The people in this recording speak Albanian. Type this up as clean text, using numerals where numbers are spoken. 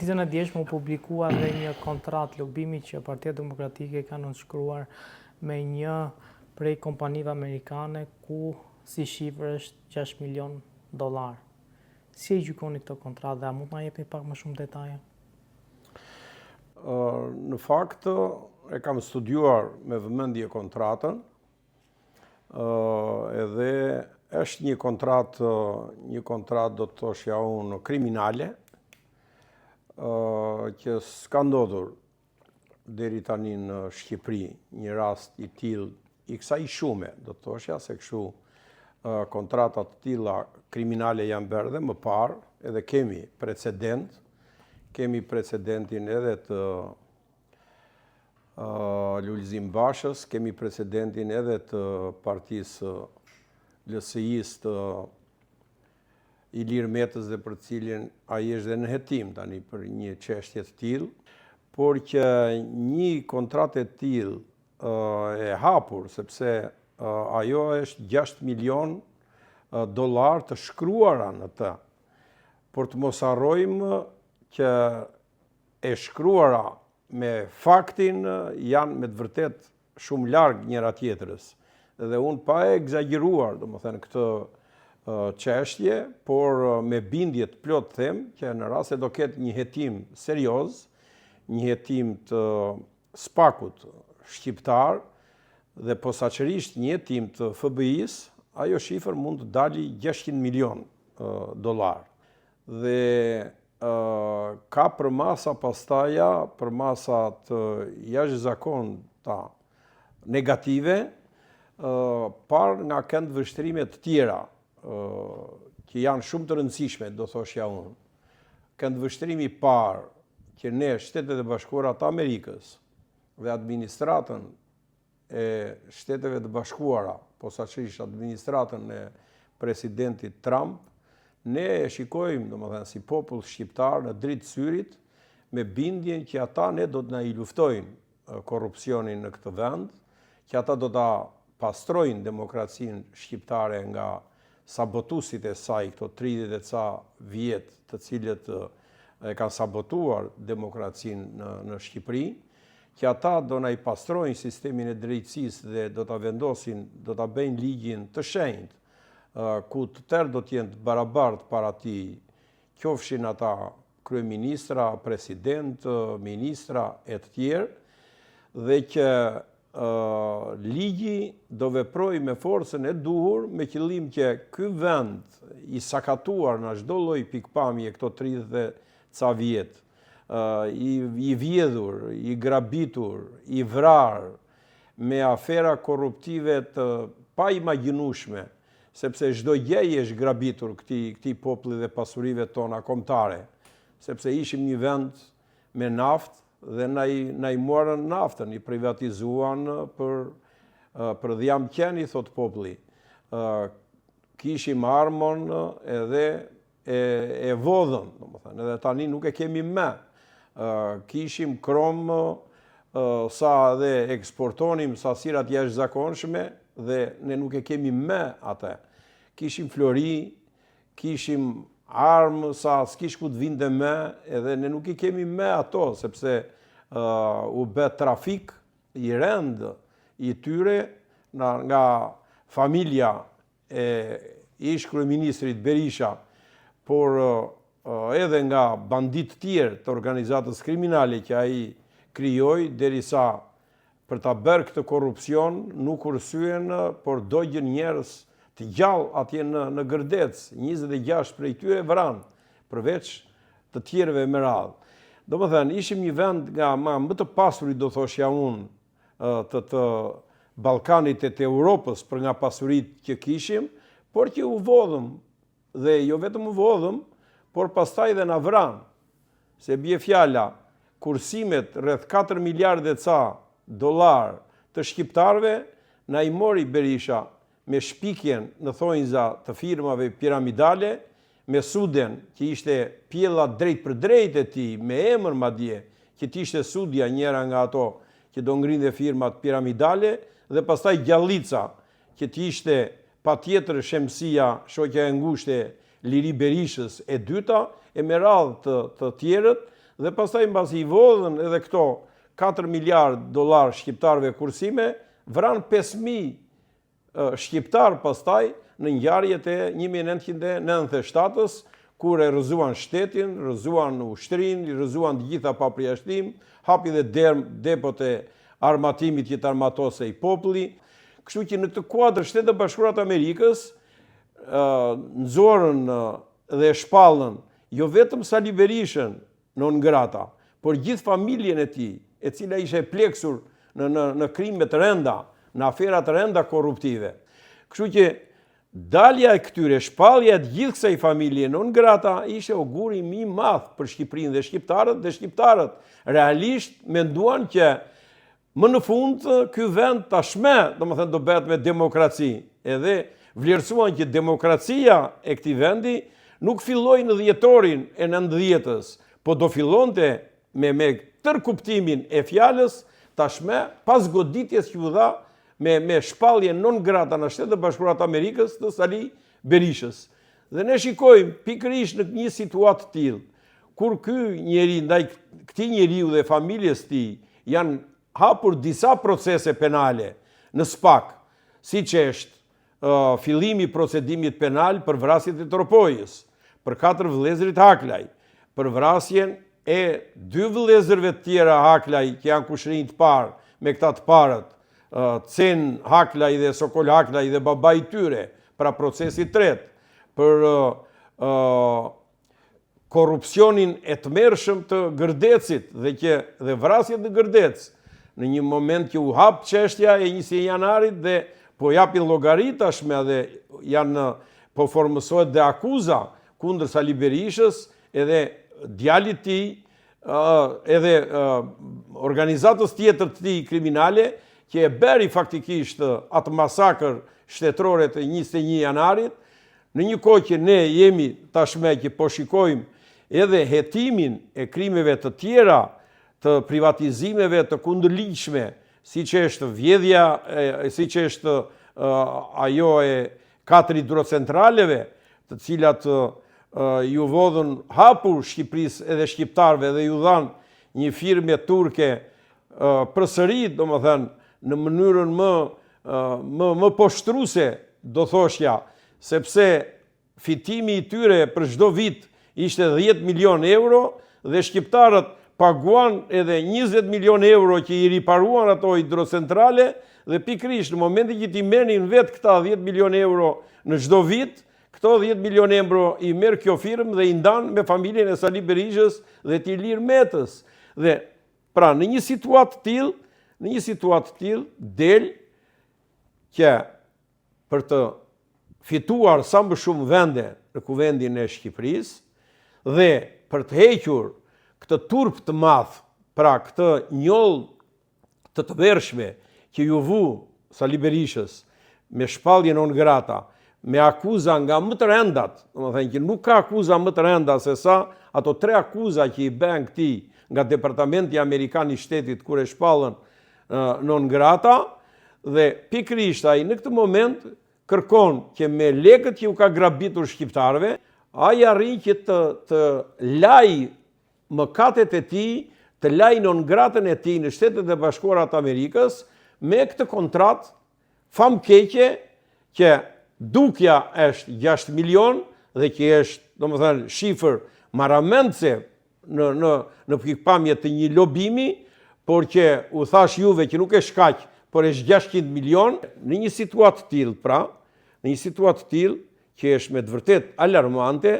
Ditën e djeshme u publikua dhe një kontratë lobimi që Partia Demokratike ka nënshkruar me një prej kompanive amerikane ku si shifër është $6 milion. Si e gjykoni këtë kontratë dhe a mund të na jepni pak më shumë detaje? Në fakt, e kam studiuar me vëmendje kontratën, edhe është një kontratë do të thoshja unë kriminale, që s'ka ndodhur deri tani në Shqipëri një rast i tillë i kësaj shume, do të thoshja se kështu kontrata të tilla kriminale janë bërë dhe më parë, edhe kemi precedentin edhe të Lulzim Bashës, kemi precedentin edhe të partisë LSI-s të Ilir Metës dhe për cilin ai është dhe në hetim tani për një çështje të tillë, por që një kontratë e tillë e hapur, sepse ajo është $6 milion të shkruara në të. Por të mos harrojmë që e shkruara me faktin janë me të vërtet shumë larg njëra tjetrës. Dhe unë pa e egzageruar, domethënë këtë çështje, por me bindje të plot them që në rast se do ketë një hetim serioz, një hetim të spakut shqiptar dhe posaçërisht një hetim të FBI-s, ajo shifër mund të dali $600 milion. Dhe ka përmasa pastaja, përmasa të jashtëzakonta negative, parë nga kënd vështrime të tjera, që janë shumë të rëndësishme, do thoshja unë. Kënd vështrimi parë që ne Shtetet e Bashkuara të Amerikës dhe administratën e Shteteve të Bashkuara, posaçërisht administratën e presidentit Trump, ne e shikojmë, domethënë si popull shqiptar në dritë syrit, me bindjen që ata ne do të na i luftojnë korrupsionin në këtë vend, që ata do ta pastrojnë demokracinë shqiptare nga sabotuesit e saj, këto 30 e ca vjet të cilët e kanë sabotuar demokracinë në Shqipëri, që ata do na i pastrojnë sistemin e drejtësisë dhe do ta vendosin, do ta bëjnë ligjin të shenjtë, ku të tërë do të jenë të barabartë para tij, qofshin ata kryeministra, president, ministra e të tjerë, dhe që ligji do veprojë me forcën e duhur me qëllim që ky vend i sakatuar në çdo lloj pikpamje këto 30 ca vjet, i vjedhur, i grabitur, i vrar me afera korruptive të pa imagjinueshme, sepse çdo gjë është grabitur këtij populli dhe pasurive tona kombëtare, sepse ishim një vend me naftë dhe na i morën naftën, i privatizuan për dhjam qeni, thot populli. Kishim armon edhe e vodhën, domethënë, edhe tani nuk e kemi më. Kishim krom sa dhe eksportonim sasirat jashtëzakonshme dhe ne nuk e kemi më atë. Kishim flori, kishim armë sa s'kish ku të vinte më, edhe ne nuk i kemi më ato, sepse u bë trafik i rënd i tyre nga familja e ish kryeministrit Berisha, por edhe nga bandit tjerë të organizatës kriminale që ai krijoi, derisa për ta bërë këtë korrupsion nuk ursyen, por dogjën njerëz të gjallë atje në Gërdec, 26 prej tyre vranë, përveç të tjerëve me radhë. Domethënë, ishim një vend nga më të pasurit, do thoshja unë, të Ballkanit e të Europës për nga pasuritë që kishim, por që u vodhëm, dhe jo vetëm u vodhëm, por pastaj dhe na vranë, se bie fjala kursimet rreth $4 miliardë të shqiptarëve na i mori Berisha me shpikjen në thonjza të firmave piramidale, me suden që ishte pjella drejt për drejt e tij, me emër madje, që t'ishte sudja njëra nga ato që do ngrinte firmat piramidale, dhe pastaj Gjallica, që t'ishte patjetër Shemsia, shoqja e ngushtë e Liri Berishës e dyta, e me radhë të tjerët, dhe pastaj mbasi i vodhën edhe këto 4 miliard dolar shqiptarëve kursime, vran 5.000 shqiptar pastaj në ngjarjet e 1997-s, kur e rrëzuan shtetin, rrëzuan ushtrin, rrëzuan të gjitha pa përjashtim, hapi dhe depot e armatimit që të armatose i populli. Kështu që në këtë kuadër Shtetet e Bashkuara të Amerikës nxorën dhe shpallën jo vetëm Sali Berishën non grata, por gjithë familjen e tij, e cila ishte pleksur në krime të rënda, në afera të rënda korruptive. Kështu që dalja e këtyre, shpallja e gjithë kësaj familje non grata ishte auguri më i madh për Shqipërinë dhe shqiptarët realisht menduan që më në fund ky vend tashmë, domethënë do bëhet me demokraci. Edhe vlerësuan që demokracia e këtij vendi nuk filloi në dhjetorin e 90-s, po do fillonte me tërë kuptimin e fjalës tashmë pas goditjes që u dha me shpallje non grata në Shtetet e Bashkuara të Amerikës të Sali Berishës. Dhe ne shikojmë pikërisht në një situatë të tillë, kur ky njeri ndaj këtij njeriu dhe familjes së tij janë hapur disa procese penale në SPAK, siç është fillimi i procedimit penal për vrasjet e Tropojës, për 4 vëllezërit Haklaj, për vrasjen e 2 vëllezërve të tjera Haklaj që janë kushërinj të parë me këta të parët, Cen Haklaj dhe Sokol Haklaj dhe baba i tyre, pra procesi tret, për korrupsionin e tmerrshëm të Gërdecit dhe vrasjet në Gërdec, në një moment që u hap çështja e 21 janarit dhe po japin llogari tashmë dhe po formësohet dhe akuza kundër Sali Berishës, edhe djalit të tij, edhe organizatës tjetër të tij kriminale, që e bëri faktikisht atë masakër shtetërore të 21 janarit, në një kohë që ne jemi tashmë që po shikojmë edhe hetimin e krimeve të tjera, të privatizimeve të kundërligjshme, siç është vjedhja, siç është ajo e 4 hidrocentraleve, të cilat ju vodhën hapur Shqipërisë edhe shqiptarëve dhe ju dhanë një firme turke përsëri, domethënë, në mënyrën më poshtruese, do thoshja, sepse fitimi i tyre për çdo vit ishte 10 milion euro dhe shqiptarët paguan edhe 20 milion euro që i riparuan ato hidrocentrale dhe pikërisht në momentin që ti merrnin vetë këta 10 milion euro në çdo vit, këto 10 milion euro i merr kjo firmë dhe i ndan me familjen e Sali Berishës dhe të Ilir Metës. Dhe pra në një situatë të tillë del që për të fituar sa më shumë vende në kuvendin e Shqipërisë dhe për të hequr këtë turp të madh, pra këtë njollë të tmerrshme që ju vu Sali Berishës me shpallje non grata, me akuza nga më të rëndat, domethënë që nuk ka akuza më të rënda se sa ato 3 akuza që i bën këtij nga Departamenti Amerikan i Shtetit kur e shpallën non grata, dhe pikërisht ai në këtë moment kërkon që me lekët që u ka grabitur shqiptarëve, ai arrin që të laj mëkatet e tij, të laj non gratën e tij në Shtetet e Bashkuara të Amerikës me këtë kontratë famkeqe që dukja është 6 milion dhe që është, domethënë, shifër maramendse në pikpamje të një lobimi, por që u thash juve që nuk e shkaq, por është 600 milion, në një situatë të tillë, pra, në një situatë të tillë që është me të vërtet alarmante,